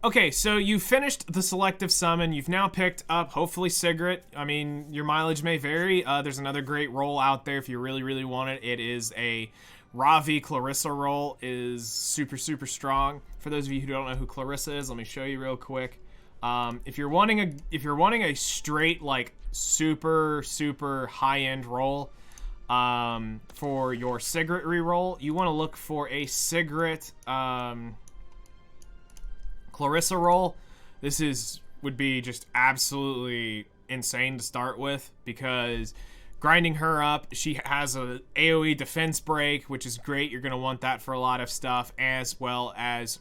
Okay, so you finished the selective summon. You've now picked up, hopefully, Sigrid. I mean, your mileage may vary. There's another great roll out there if you really, really want it. It is a Ravi Clarissa roll. Is super, super strong. For those of you who don't know who Clarissa is, let me show you real quick. If you're wanting a straight, like, super, super high-end roll, for your Sigrid reroll, you want to look for a Sigrid, Clarissa roll. This would be just absolutely insane to start with, because grinding her up, she has a AoE defense break, which is great. You're going to want that for a lot of stuff, as well as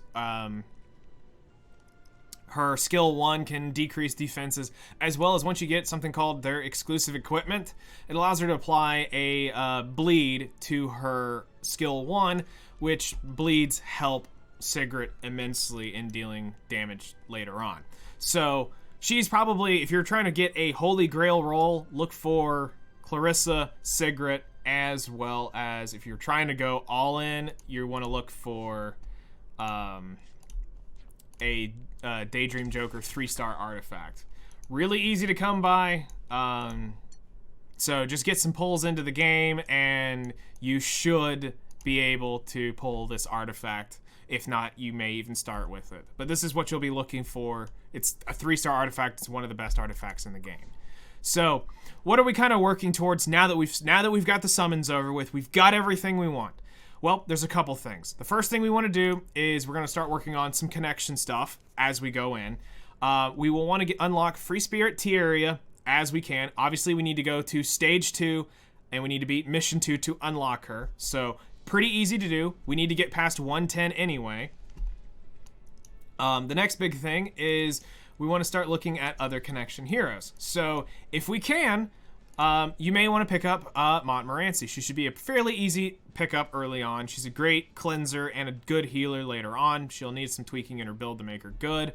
her skill 1 can decrease defenses, as well as once you get something called their exclusive equipment, it allows her to apply a bleed to her skill 1, which bleeds help Sigrid immensely in dealing damage later on. So she's probably, if you're trying to get a holy grail roll, look for Clarissa, Sigrid, as well as if you're trying to go all in, you want to look for a Daydream Joker 3-star artifact. Really easy to come by. So just get some pulls into the game and you should be able to pull this artifact. If not, you may even start with it. But this is what you'll be looking for. It's a 3-star artifact. It's one of the best artifacts in the game. So, what are we kind of working towards now that we've got the summons over with? We've got everything we want. Well, there's a couple things. The first thing we want to do is we're going to start working on some connection stuff as we go in. We will want to unlock Free Spirit Tieria as we can. Obviously, we need to go to Stage 2, and we need to beat Mission 2 to unlock her. So, pretty easy to do. We need to get past 110 anyway. The next big thing is we want to start looking at other connection heroes. So if we can, you may want to pick up Montmorency. She should be a fairly easy pickup early on. She's a great cleanser and a good healer later on. She'll need some tweaking in her build to make her good.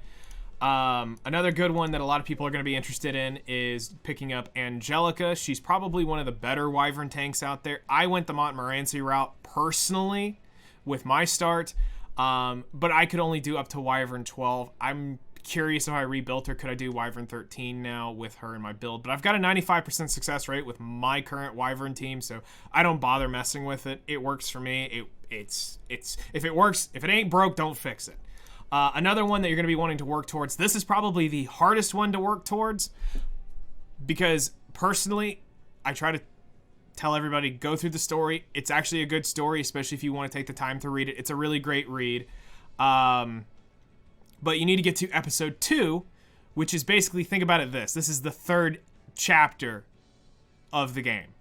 Another good one that a lot of people are going to be interested in is picking up Angelica. She's probably one of the better Wyvern tanks out there. I went the Montmorency route personally with my start, but I could only do up to Wyvern 12. I'm curious if I rebuilt her. Could I do Wyvern 13 now with her in my build? But I've got a 95% success rate with my current Wyvern team, so I don't bother messing with it. It works for me. It's if it works, if it ain't broke, don't fix it. Another one that you're going to be wanting to work towards, this is probably the hardest one to work towards, because personally, I try to tell everybody, go through the story. It's actually a good story, especially if you want to take the time to read it. It's a really great read. But you need to get to episode 2, which is basically, think about it this is the 3rd chapter of the game,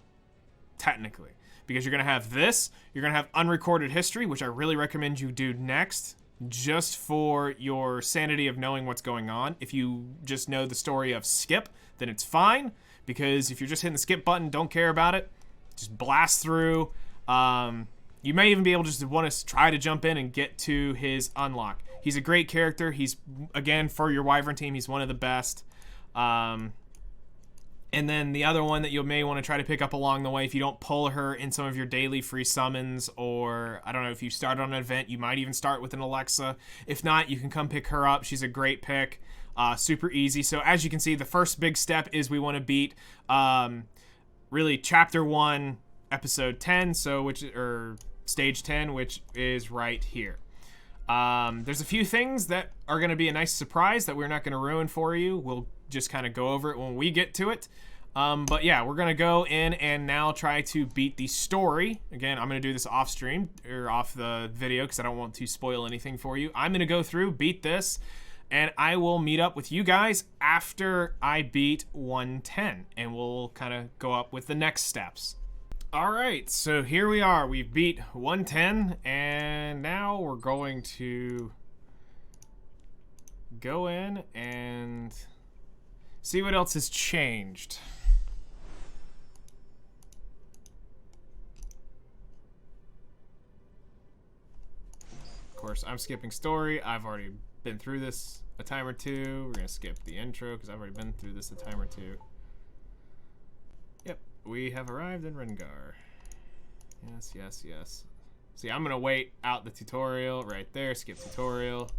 technically. Because you're going to have this, you're going to have unrecorded history, which I really recommend you do next, just for your sanity of knowing what's going on. If you just know the story of Skip, then it's fine, because if you're just hitting the skip button, don't care about it, just blast through. You may even be able to just want to try to jump in and get to his unlock. He's a great character. He's, again, for your Wyvern team, he's one of the best. And then the other one that you may want to try to pick up along the way, if you don't pull her in some of your daily free summons, or I don't know, if you start on an event, you might even start with an Alexa. If not, you can come pick her up. She's a great pick. Super easy. So as you can see, the first big step is we want to beat really chapter 1, episode 10, or stage 10, which is right here. There's a few things that are going to be a nice surprise that we're not going to ruin for you. We'll just kind of go over it when we get to it. But yeah, we're going to go in and now try to beat the story. Again, I'm going to do this off stream or off the video because I don't want to spoil anything for you. I'm going to go through, beat this, and I will meet up with you guys after I beat 110, and we'll kind of go up with the next steps. All right, so here we are. We've beat 110, and now we're going to go in and see what else has changed. Of course, I'm skipping story. I've already been through this a time or two. We're going to skip the intro because I've already been through this a time or two. Yep, we have arrived in Rengar. Yes, yes, yes. See, I'm going to wait out the tutorial right there. Skip tutorial.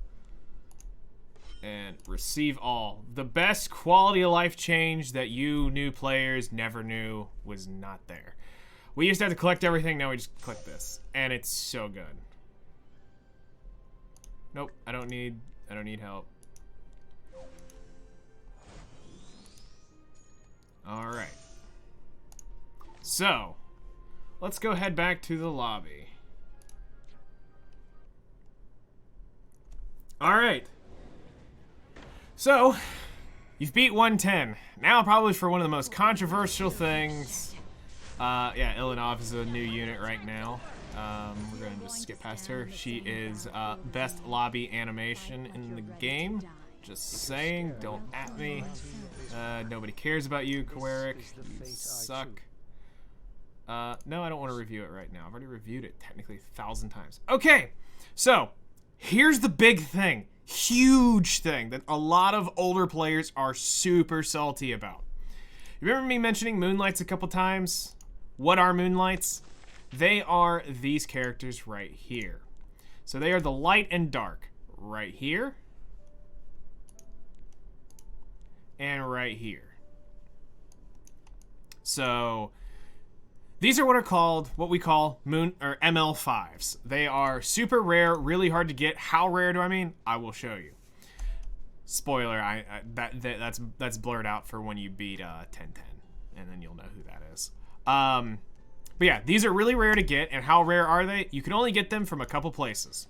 and receive all. The best quality of life change that you new players never knew was not there. We used to have to collect everything, now we just click this. And it's so good. Nope, I don't need help. Alright. So, let's go head back to the lobby. Alright. So, you've beat 110. Now probably for one of the most controversial things. Yeah, Ilinov is a new unit right now. We're going to just skip past her. She is best lobby animation in the game. Just saying, don't at me. Nobody cares about you, Kowarik. You suck. No, I don't want to review it right now. I've already reviewed it technically 1,000 times. Okay, so here's the big thing. Huge thing that a lot of older players are super salty about. You remember me mentioning Moonlights a couple times? What are Moonlights? They are these characters right here. So they are the light and dark right here. And right here. So these are what we call ML5s. They are super rare, really hard to get. How rare do I mean? I will show you. Spoiler, that's blurred out for when you beat 1010, and then you'll know who that is. But yeah, these are really rare to get, and how rare are they? You can only get them from a couple places.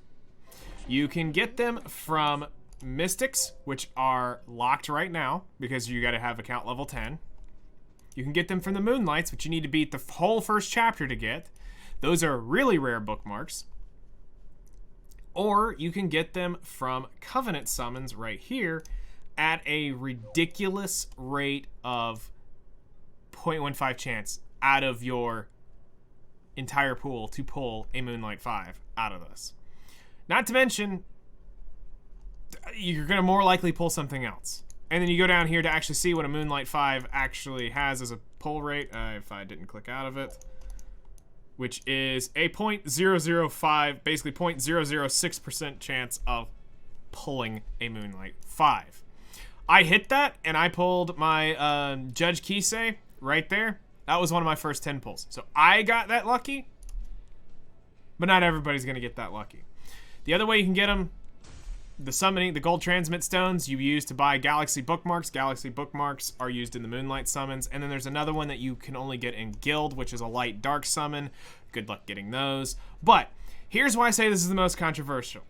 You can get them from Mystics, which are locked right now because you got to have account level 10. You can get them from the Moonlights, which you need to beat the whole first chapter to get. Those are really rare bookmarks. Or you can get them from Covenant summons right here at a ridiculous rate of 0.15 chance out of your entire pool to pull a Moonlight 5 out of this. Not to mention, you're going to more likely pull something else. And then you go down here to actually see what a Moonlight 5 actually has as a pull rate, if I didn't click out of it, which is a 0.005, basically 0.006% chance of pulling a Moonlight 5. I hit that, and I pulled my Judge Kisei right there. That was one of my first 10 pulls. So I got that lucky, but not everybody's going to get that lucky. The other way you can get them, the gold transmit stones you use to buy galaxy bookmarks. Galaxy bookmarks are used in the Moonlight summons. And then there's another one that you can only get in guild, which is a light dark summon. Good luck getting those. But here's why I say this is the most controversial.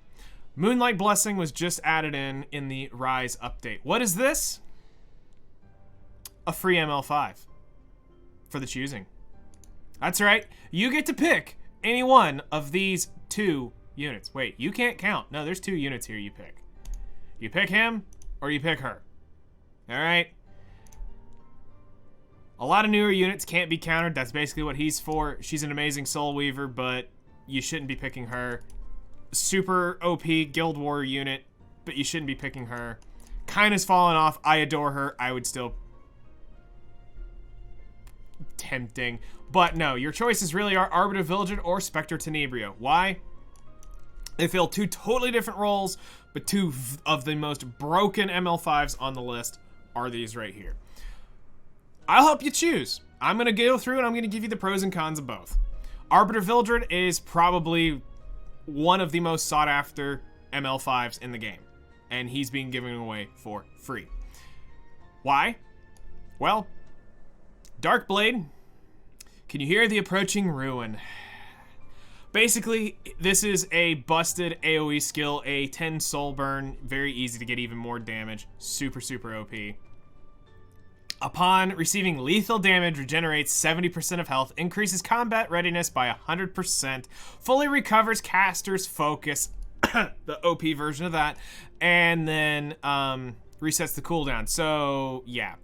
Moonlight Blessing was just added in the Rise update. What is this? A free ML5 for the choosing. That's right. You get to pick any one of these two units. Wait, you can't count. No, there's two units here you pick. You pick him or you pick her. Alright? A lot of newer units can't be countered. That's basically what he's for. She's an amazing Soul Weaver, but you shouldn't be picking her. Super OP Guild War unit, but you shouldn't be picking her. Kinda's fallen off. I adore her. I would still... Tempting. But no, your choices really are Arbiter Vigilant or Spectre Tenebrio. Why? They fill two totally different roles, but two of the most broken ML5s on the list are these right here. I'll help you choose. I'm going to go through and I'm going to give you the pros and cons of both. Arbiter Vigilant is probably one of the most sought after ML5s in the game, and he's being given away for free. Why? Well, Darkblade, can you hear the approaching ruin? Basically, this is a busted AoE skill, a 10 soul burn, very easy to get even more damage, super, super OP. Upon receiving lethal damage, regenerates 70% of health, increases combat readiness by 100%, fully recovers caster's focus, the OP version of that, and then resets the cooldown. So, yeah.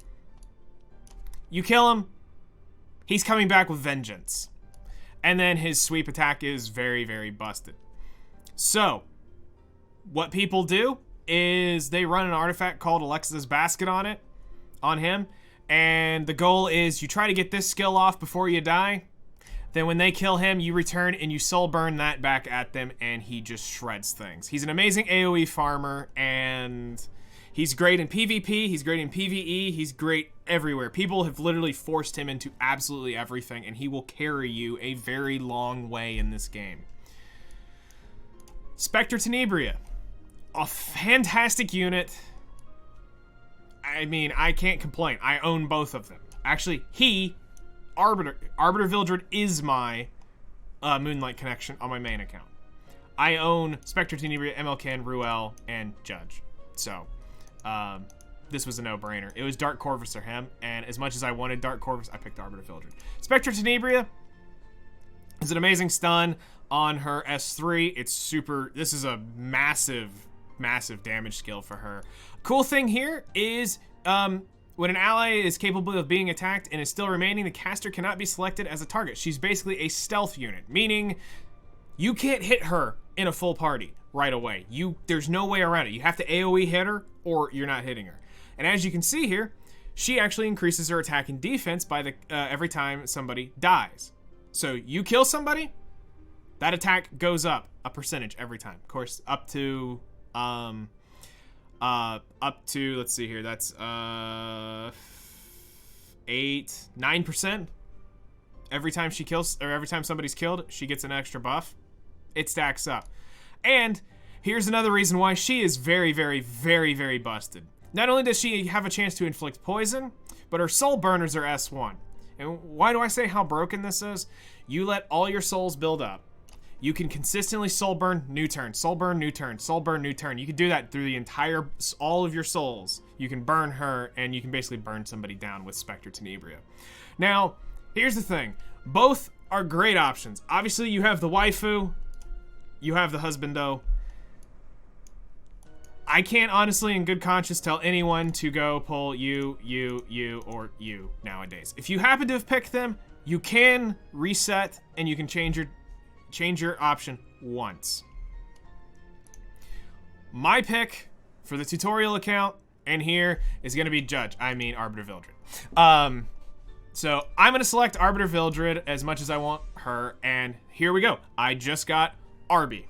You kill him, he's coming back with vengeance. And then his sweep attack is very, very busted. So, what people do is they run an artifact called Alexa's Basket on him. And the goal is you try to get this skill off before you die. Then when they kill him, you return and you soul burn that back at them, and he just shreds things. He's an amazing AoE farmer, and He's great in PvP, he's great in PvE, he's great everywhere. People have literally forced him into absolutely everything, and he will carry you a very long way in this game. Spectre Tenebria. A fantastic unit. I mean, I can't complain. I own both of them. Actually, Arbiter Vildred is my Moonlight Connection on my main account. I own Spectre Tenebria, MLK, Ruel, and Judge. So, this was a no-brainer. It was Dark Corvus or him, and as much as I wanted Dark Corvus, I picked Arbiter Vildred. Spectre Tenebria is an amazing stun on her S3. It's super... This is a massive damage skill for her. Cool thing here is when an ally is capable of being attacked and is still remaining, the caster cannot be selected as a target. She's basically a stealth unit, meaning you can't hit her in a full party right away. There's no way around it. You have to AoE hit her or you're not hitting her. And as you can see here, she actually increases her attack and defense by every time somebody dies. So you kill somebody, that attack goes up a percentage every time. Of course, up to let's see here, that's 9% every time she kills, or every time somebody's killed, she gets an extra buff. It stacks up. And here's another reason why she is very, very, very, very busted. Not only does she have a chance to inflict poison, but her soul burners are S1. And why do I say how broken this is? You let all your souls build up. You can consistently soul burn, new turn, soul burn, new turn, soul burn, new turn. You can do that through the entire, all of your souls. You can burn her, and you can basically burn somebody down with Spectre Tenebria. Now, here's the thing. Both are great options. Obviously, you have the waifu, you have the husbando. I can't honestly, in good conscience, tell anyone to go pull you, or you nowadays. If you happen to have picked them, you can reset, and you can change your option once. My pick for the tutorial account and here is going to be Arbiter Vildred. So I'm going to select Arbiter Vildred as much as I want her, and here we go. I just got Arby.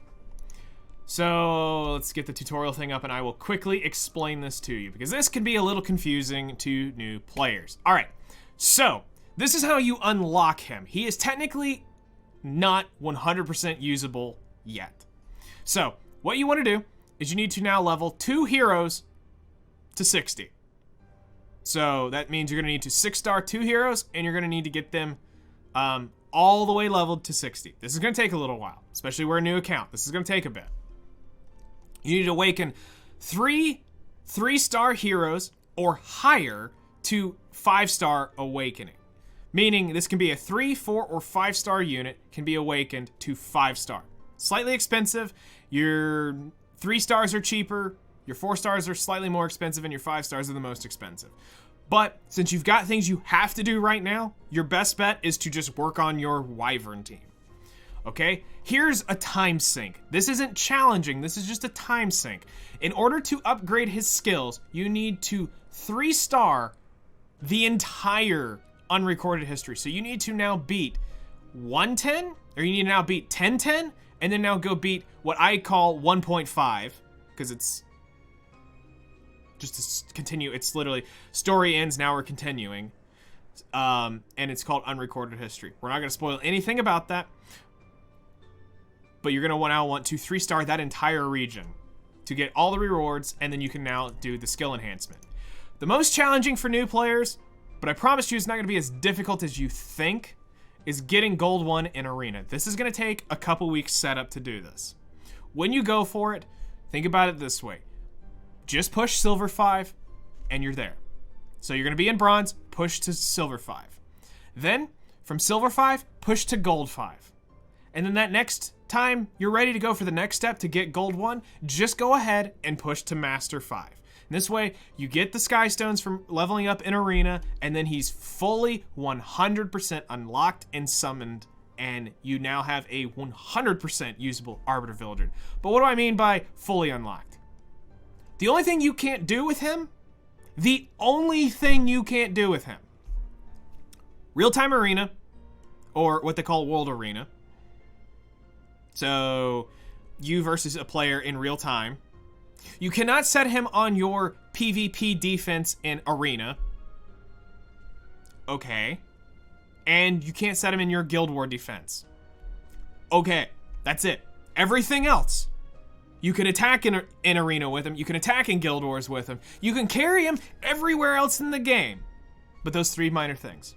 So let's get the tutorial thing up and I will quickly explain this to you because this can be a little confusing to new players. All right, so this is how you unlock him. He is technically not 100% usable yet. So what you want to do is you need to now level 2 heroes to 60. So that means you're going to need to 6-star 2 heroes and you're going to need to get them all the way leveled to 60. This is going to take a little while, especially we're a new account. This is going to take a bit. You need to awaken 3 3-star heroes or higher to 5-star awakening. Meaning this can be a 3, 4, or 5-star unit can be awakened to 5-star. Slightly expensive. Your 3 stars are cheaper, your 4 stars are slightly more expensive, and your 5 stars are the most expensive. But since you've got things you have to do right now, your best bet is to just work on your Wyvern team. Okay? Here's a time sink. This isn't challenging, this is just a time sink. In order to upgrade his skills, you need to 3-star the entire unrecorded history. So you need to now beat 110, or you need to now beat 1010, and then now go beat what I call 1.5, because it's just to continue. It's literally story ends, now we're continuing. And it's called unrecorded history. We're not going to spoil anything about that, but you're going to now want to 3-star that entire region to get all the rewards, and then you can now do the skill enhancement. The most challenging for new players, but I promise you it's not going to be as difficult as you think, is getting Gold 1 in Arena. This is going to take a couple weeks setup to do this. When you go for it, think about it this way. Just push Silver 5, and you're there. So you're going to be in Bronze, push to Silver 5. Then, from Silver 5, push to Gold 5. And then that next time you're ready to go for the next step to get Gold 1, just go ahead and push to Master 5. And this way, you get the Sky Stones from leveling up in Arena, and then he's fully 100% unlocked and summoned, and you now have a 100% usable Arbiter Vildred. But what do I mean by fully unlocked? The only thing you can't do with him, Real-Time Arena, or what they call World Arena. So, you versus a player in real time. You cannot set him on your PvP defense in Arena. Okay. And you can't set him in your Guild War defense. Okay, that's it. Everything else, you can attack in Arena with him. You can attack in Guild Wars with him. You can carry him everywhere else in the game. But those 3 minor things.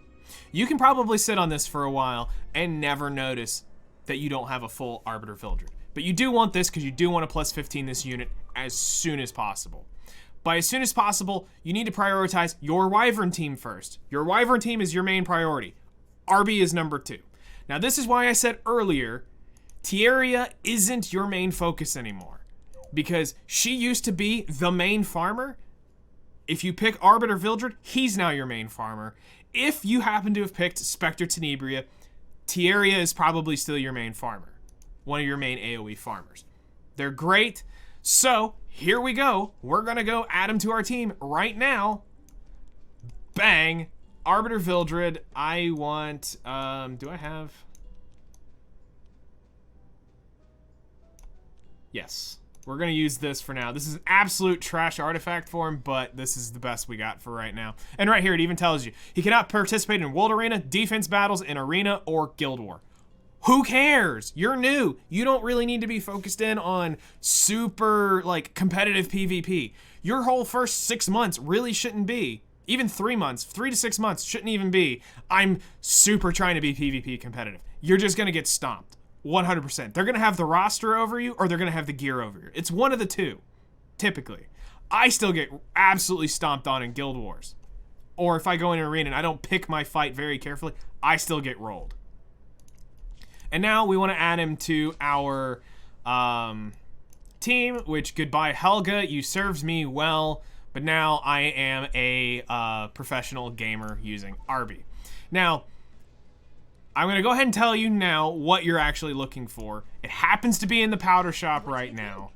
You can probably sit on this for a while and never notice that you don't have a full Arbiter Vildred. But you do want this because you do want to plus 15 this unit as soon as possible. By as soon as possible, you need to prioritize your Wyvern team first. Your Wyvern team is your main priority. RB is number 2. Now this is why I said earlier, Tieria isn't your main focus anymore. Because she used to be the main farmer. If you pick Arbiter Vildred, he's now your main farmer. If you happen to have picked Spectre Tenebria, Tieria is probably still your main farmer. One of your main AoE farmers. They're great. So, here we go. We're gonna go add them to our team right now. Bang. Arbiter Vildred. I want, do I have? Yes. We're gonna use this for now. This is absolute trash artifact form, but this is the best we got for right now. And right here, it even tells you, he cannot participate in World Arena, defense battles in Arena, or Guild War. Who cares? You're new. You don't really need to be focused in on super, like, competitive PvP. Your whole first 6 months really shouldn't be, even 3 months, 3 to 6 months shouldn't even be, I'm super trying to be PvP competitive. You're just gonna get stomped. 100%. They're going to have the roster over you, or they're going to have the gear over you. It's one of the two, typically. I still get absolutely stomped on in Guild Wars. Or if I go in an arena and I don't pick my fight very carefully, I still get rolled. And now we want to add him to our team, which, goodbye Helga, you served me well, but now I am a professional gamer using Arby. Now, I'm going to go ahead and tell you now what you're actually looking for. It happens to be in the powder shop right now.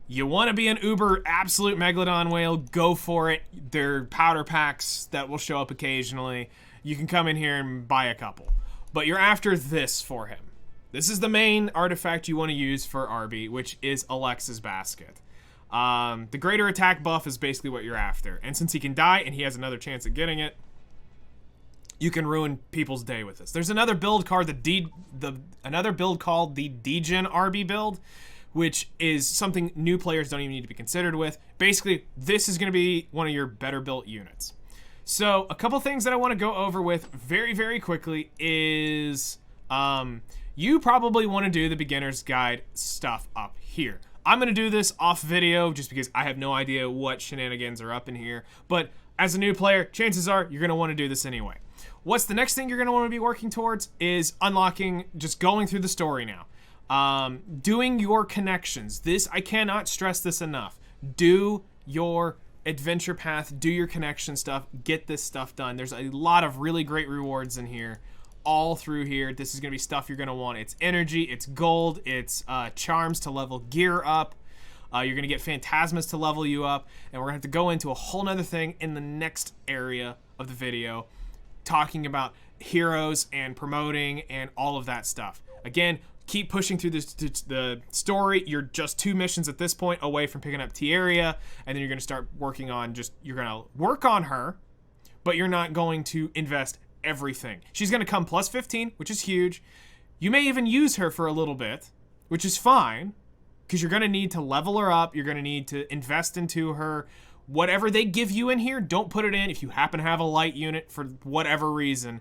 You want to be an uber absolute Megalodon whale, go for it. There are powder packs that will show up occasionally. You can come in here and buy a couple. But you're after this for him. This is the main artifact you want to use for RB, which is Alexa's Basket. The greater attack buff is basically what you're after. And since he can die and he has another chance at getting it, you can ruin people's day with this. There's another build called another build called the Degen RB build, which is something new players don't even need to be considered with. Basically, this is going to be one of your better built units. So, a couple things that I want to go over with very, very quickly is you probably want to do the beginner's guide stuff up here. I'm going to do this off video just because I have no idea what shenanigans are up in here. But as a new player, chances are you're going to want to do this anyway. What's the next thing you're going to want to be working towards is unlocking, just going through the story now. Doing your connections. This, I cannot stress this enough. Do your adventure path, do your connection stuff, get this stuff done. There's a lot of really great rewards in here, all through here. This is going to be stuff you're going to want. It's energy, it's gold, it's charms to level gear up. You're going to get phantasmas to level you up, and we're going to have to go into a whole nother thing in the next area of the video, talking about heroes and promoting and all of that stuff. Again, keep pushing through the story. You're just 2 missions at this point away from picking up Tieria, and then you're going to start working on you're going to work on her, but you're not going to invest everything. She's going to come plus 15, which is huge. You may even use her for a little bit, which is fine, because you're going to need to level her up. You're going to need to invest into her. Whatever they give you in here, don't put it in. If you happen to have a light unit for whatever reason,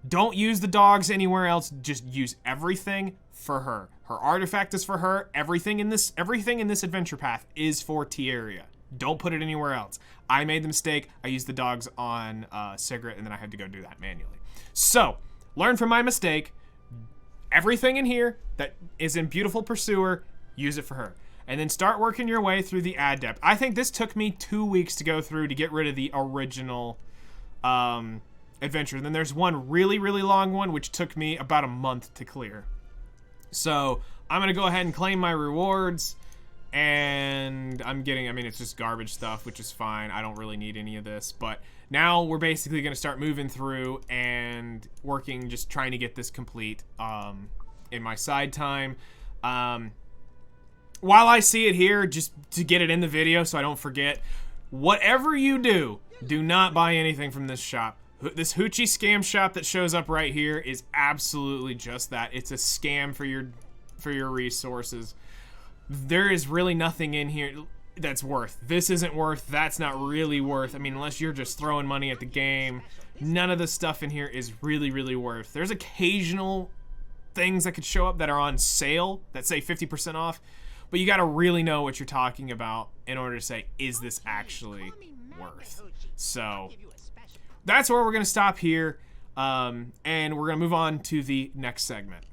don't use the dogs anywhere else. Just use everything for her. Her artifact is for her. Everything in this adventure path is for Tieria. Don't put it anywhere else. I made the mistake. I used the dogs on Sigrid, and then I had to go do that manually. So, learn from my mistake. Everything in here that is in Beautiful Pursuer, use it for her. And then start working your way through the Adept. I think this took me 2 weeks to go through to get rid of the original adventure. And then there's one really, really long one, which took me about a month to clear. So I'm going to go ahead and claim my rewards. And it's just garbage stuff, which is fine. I don't really need any of this. But now we're basically going to start moving through and working, just trying to get this complete in my side time. while I see it here, just to get it in the video so I don't forget, whatever you do, do not buy anything from this shop. This Hoochie scam shop that shows up right here is absolutely just that. It's a scam for your resources. There is really nothing in here that's worth. This isn't worth. That's not really worth. I mean, unless you're just throwing money at the game, none of the stuff in here is really, really worth. There's occasional things that could show up that are on sale that say 50% off, but you got to really know what you're talking about in order to say, is this actually worth? So that's where we're going to stop here, and we're going to move on to the next segment.